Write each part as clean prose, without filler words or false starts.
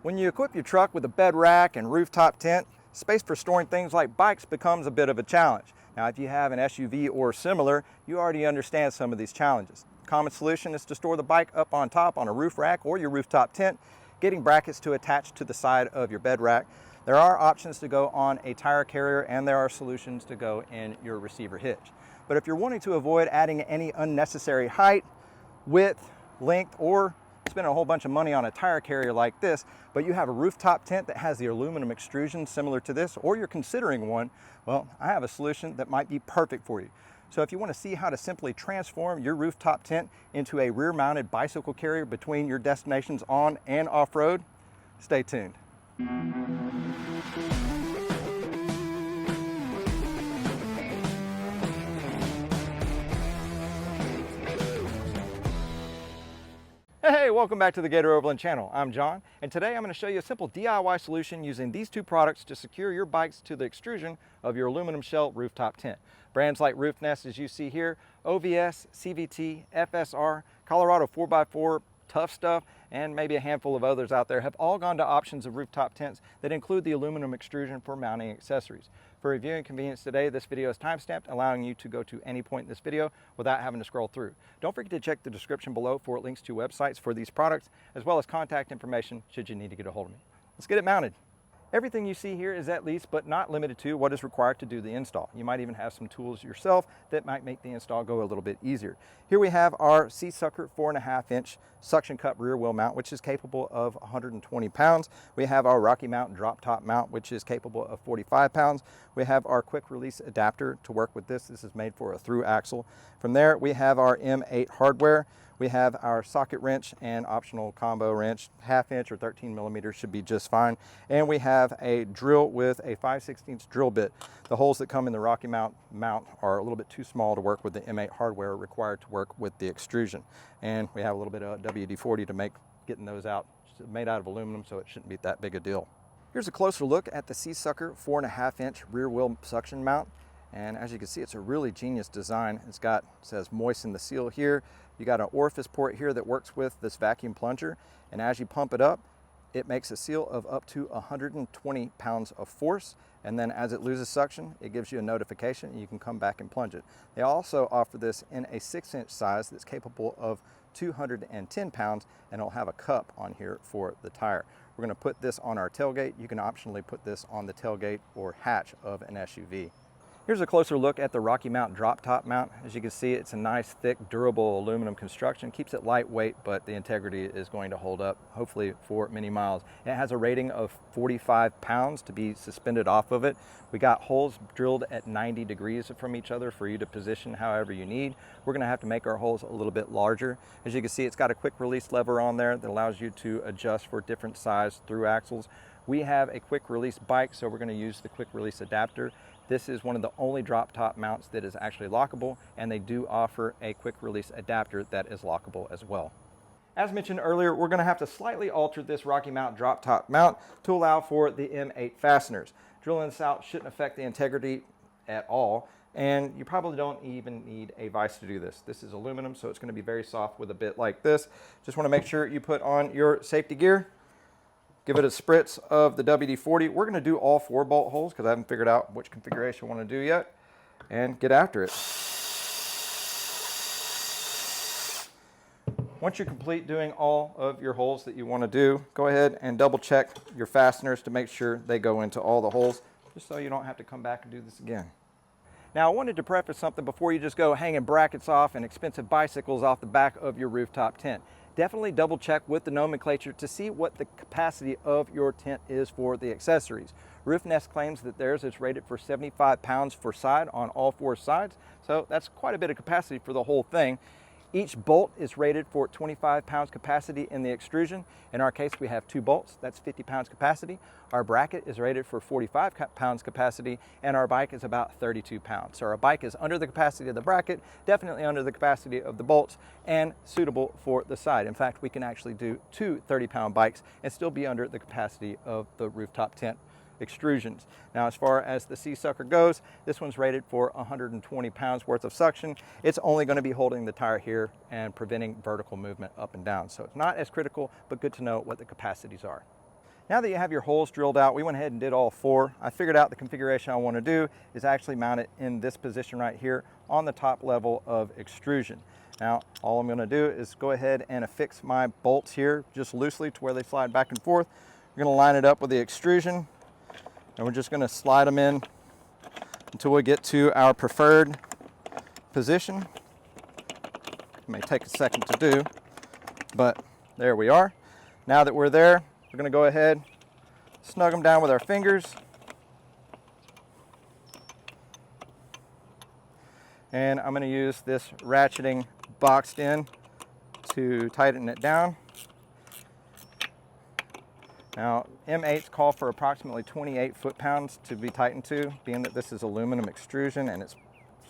When you equip your truck with a bed rack and rooftop tent, space for storing things like bikes becomes a bit of a challenge. Now, if you have an SUV or similar, you already understand some of these challenges. Common solution is to store the bike up on top on a roof rack or your rooftop tent, getting brackets to attach to the side of your bed rack. There are options to go on a tire carrier, and there are solutions to go in your receiver hitch. But if you're wanting to avoid adding any unnecessary height, width, length, or spending a whole bunch of money on a tire carrier like this, but you have a rooftop tent that has the aluminum extrusion similar to this, or you're considering one, well, I have a solution that might be perfect for you. So if you want to see how to simply transform your rooftop tent into a rear-mounted bicycle carrier between your destinations on and off-road, stay tuned. Hey, welcome back to the Gator Overland channel. I'm John, and today I'm going to show you a simple DIY solution using these two products to secure your bikes to the extrusion of your aluminum shell rooftop tent. Brands like Roof Nest, as you see here, OVS, CVT, FSR, Colorado 4x4, Tough Stuff, and maybe a handful of others out there have all gone to options of rooftop tents that include the aluminum extrusion for mounting accessories. For reviewing convenience today, this video is timestamped, allowing you to go to any point in this video without having to scroll through. Don't forget to check the description below for links to websites for these products, as well as contact information should you need to get a hold of me. Let's get it mounted. Everything you see here is at least, but not limited to, what is required to do the install. You might even have some tools yourself that might make the install go a little bit easier. Here we have our SeaSucker 4.5-inch suction cup rear wheel mount, which is capable of 120 pounds. We have our RockyMounts DropTop mount, which is capable of 45 pounds. We have our quick release adapter to work with this. This is made for a through axle. From there, we have our M8 hardware. We have our socket wrench and optional combo wrench, 1/2 inch or 13 millimeters should be just fine. And we have a drill with a 5/16 drill bit. The holes that come in the RockyMount mount are a little bit too small to work with the M8 hardware required to work with the extrusion. And we have a little bit of WD-40 to make getting those out. It's made out of aluminum, so it shouldn't be that big a deal. Here's a closer look at the SeaSucker 4.5-inch rear wheel suction mount. And as you can see, it's a really genius design. It says moisten the seal here. You got an orifice port here that works with this vacuum plunger. And as you pump it up, it makes a seal of up to 120 pounds of force. And then as it loses suction, it gives you a notification and you can come back and plunge it. They also offer this in a 6-inch size that's capable of 210 pounds, and it'll have a cup on here for the tire. We're going to put this on our tailgate. You can optionally put this on the tailgate or hatch of an SUV. Here's a closer look at the RockyMounts DropTop mount. As you can see, it's a nice, thick, durable aluminum construction. Keeps it lightweight, but the integrity is going to hold up, hopefully, for many miles. It has a rating of 45 pounds to be suspended off of it. We got holes drilled at 90 degrees from each other for you to position however you need. We're gonna have to make our holes a little bit larger. As you can see, it's got a quick release lever on there that allows you to adjust for different size through axles. We have a quick release bike, so we're gonna use the quick release adapter. This is one of the only drop top mounts that is actually lockable, and they do offer a quick release adapter that is lockable as well. As mentioned earlier, we're going to have to slightly alter this RockyMounts drop top mount to allow for the M8 fasteners. Drilling this out shouldn't affect the integrity at all, and you probably don't even need a vise to do this. This is aluminum, so it's going to be very soft with a bit like this. Just want to make sure you put on your safety gear. Give it a spritz of the WD-40. We're gonna do all 4 bolt holes because I haven't figured out which configuration I wanna do yet, and get after it. Once you're complete doing all of your holes that you wanna do, go ahead and double check your fasteners to make sure they go into all the holes, just so you don't have to come back and do this again. Now, I wanted to preface something before you just go hanging brackets off and expensive bicycles off the back of your rooftop tent. Definitely double check with the nomenclature to see what the capacity of your tent is for the accessories. Roof Nest claims that theirs is rated for 75 pounds for side on all 4 sides, so that's quite a bit of capacity for the whole thing. Each bolt is rated for 25 pounds capacity in the extrusion. In our case, we have 2 bolts, that's 50 pounds capacity. Our bracket is rated for 45 pounds capacity, and our bike is about 32 pounds. So our bike is under the capacity of the bracket, definitely under the capacity of the bolts, and suitable for the side. In fact, we can actually do 2 30-pound bikes and still be under the capacity of the rooftop tent extrusions. Now, as far as the SeaSucker goes, this one's rated for 120 pounds worth of suction. It's only going to be holding the tire here and preventing vertical movement up and down. So it's not as critical, but good to know what the capacities are. Now that you have your holes drilled out, we went ahead and did all 4. I figured out the configuration I want to do is actually mount it in this position right here on the top level of extrusion. Now, all I'm going to do is go ahead and affix my bolts here just loosely to where they slide back and forth. We're going to line it up with the extrusion, and we're just going to slide them in until we get to our preferred position. It may take a second to do, but there we are. Now that we're there, we're going to go ahead, snug them down with our fingers, and I'm going to use this ratcheting boxed in to tighten it down. Now, M8s call for approximately 28 foot-pounds to be tightened to, being that this is aluminum extrusion and it's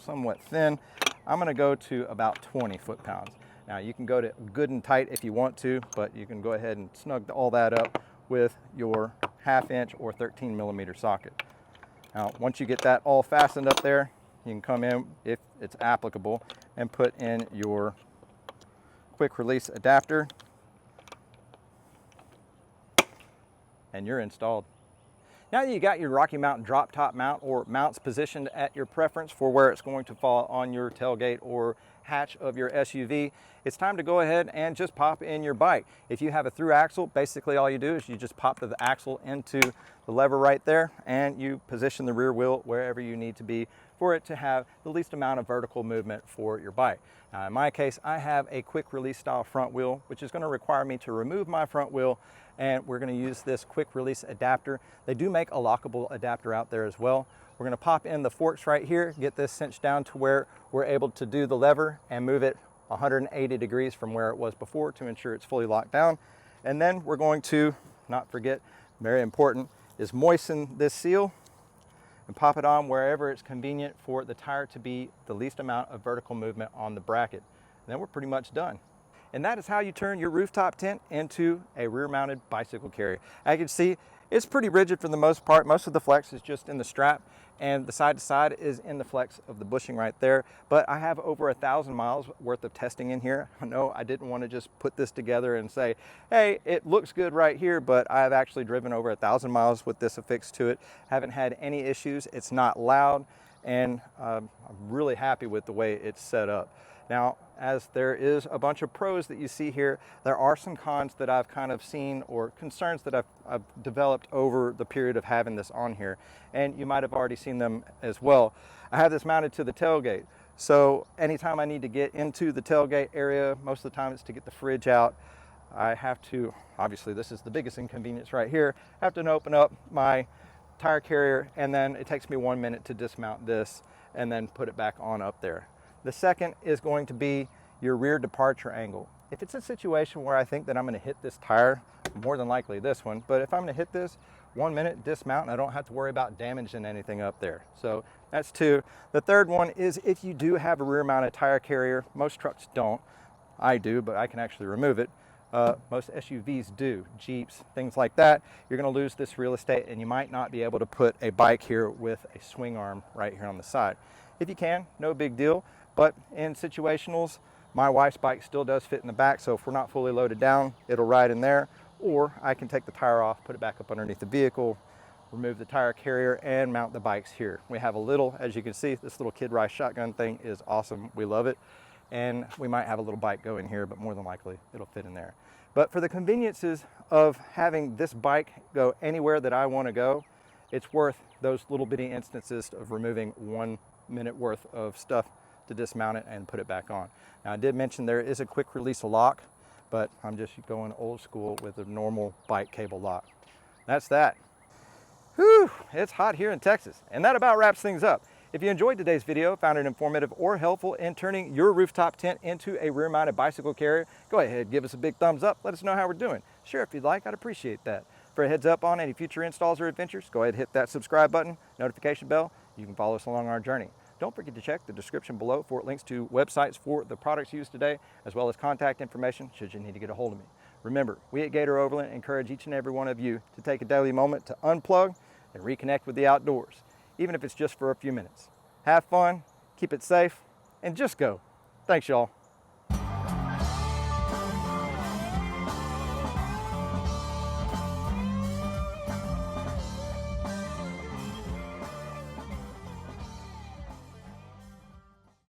somewhat thin. I'm going to go to about 20 foot-pounds. Now, you can go to good and tight if you want to, but you can go ahead and snug all that up with your 1/2 inch or 13 millimeter socket. Now, once you get that all fastened up there, you can come in, if it's applicable, and put in your quick release adapter, and you're installed. Now that you got your RockyMounts DropTop mount or mounts positioned at your preference for where it's going to fall on your tailgate or hatch of your SUV, it's time to go ahead and just pop in your bike. If you have a through axle, basically all you do is you just pop the axle into the lever right there, and you position the rear wheel wherever you need to be for it to have the least amount of vertical movement for your bike. Now, in my case, I have a quick release style front wheel, which is going to require me to remove my front wheel, and we're going to use this quick release adapter. They do make a lockable adapter out there as well. We're going to pop in the forks right here, get this cinched down to where we're able to do the lever and move it 180 degrees from where it was before to ensure it's fully locked down. And then we're going to, not forget, very important, is moisten this seal and pop it on wherever it's convenient for the tire to be the least amount of vertical movement on the bracket. And then we're pretty much done. And that is how you turn your rooftop tent into a rear-mounted bicycle carrier. As you can see, it's pretty rigid for the most part. Most of the flex is just in the strap, and the side to side is in the flex of the bushing right there. But I have over 1,000 miles worth of testing in here. I know I didn't want to just put this together and say, hey, it looks good right here, but I have actually driven over 1,000 miles with this affixed to it. Haven't had any issues. It's not loud, and I'm really happy with the way it's set up. Now, as there is a bunch of pros that you see here, there are some cons that I've kind of seen, or concerns that I've developed over the period of having this on here, and you might have already seen them as well. I have this mounted to the tailgate, so anytime I need to get into the tailgate area, most of the time it's to get the fridge out, I have to, obviously this is the biggest inconvenience right here, I have to open up my tire carrier, and then it takes me 1 minute to dismount this and then put it back on up there. The second is going to be your rear departure angle. If it's a situation where I think that I'm going to hit this tire, more than likely this one, but if I'm going to hit this, 1 minute, dismount, and I don't have to worry about damaging anything up there. So that's two. The third one is if you do have a rear mounted tire carrier, most trucks don't. I do, but I can actually remove it. Most SUVs do, Jeeps, things like that. You're going to lose this real estate, and you might not be able to put a bike here with a swing arm right here on the side. If you can, no big deal. But in situationals, my wife's bike still does fit in the back, so if we're not fully loaded down, it'll ride in there, or I can take the tire off, put it back up underneath the vehicle, remove the tire carrier, and mount the bikes here. We have a little, as you can see, this little Kid Rice shotgun thing is awesome. We love it. And we might have a little bike go in here, but more than likely it'll fit in there. But for the conveniences of having this bike go anywhere that I want to go, it's worth those little bitty instances of removing 1 minute worth of stuff to dismount it and put it back on. Now, I did mention there is a quick release lock, but I'm just going old school with a normal bike cable lock. That's that. Whew, it's hot here in Texas. And that about wraps things up. If you enjoyed today's video, found it informative or helpful in turning your rooftop tent into a rear-mounted bicycle carrier, go ahead, give us a big thumbs up, let us know how we're doing. Share if you'd like, I'd appreciate that. For a heads up on any future installs or adventures, go ahead and hit that subscribe button, notification bell. You can follow us along our journey. Don't forget to check the description below for links to websites for the products used today, as well as contact information should you need to get a hold of me. Remember, we at Gator Overland encourage each and every one of you to take a daily moment to unplug and reconnect with the outdoors, even if it's just for a few minutes. Have fun, keep it safe, and just go. Thanks, y'all.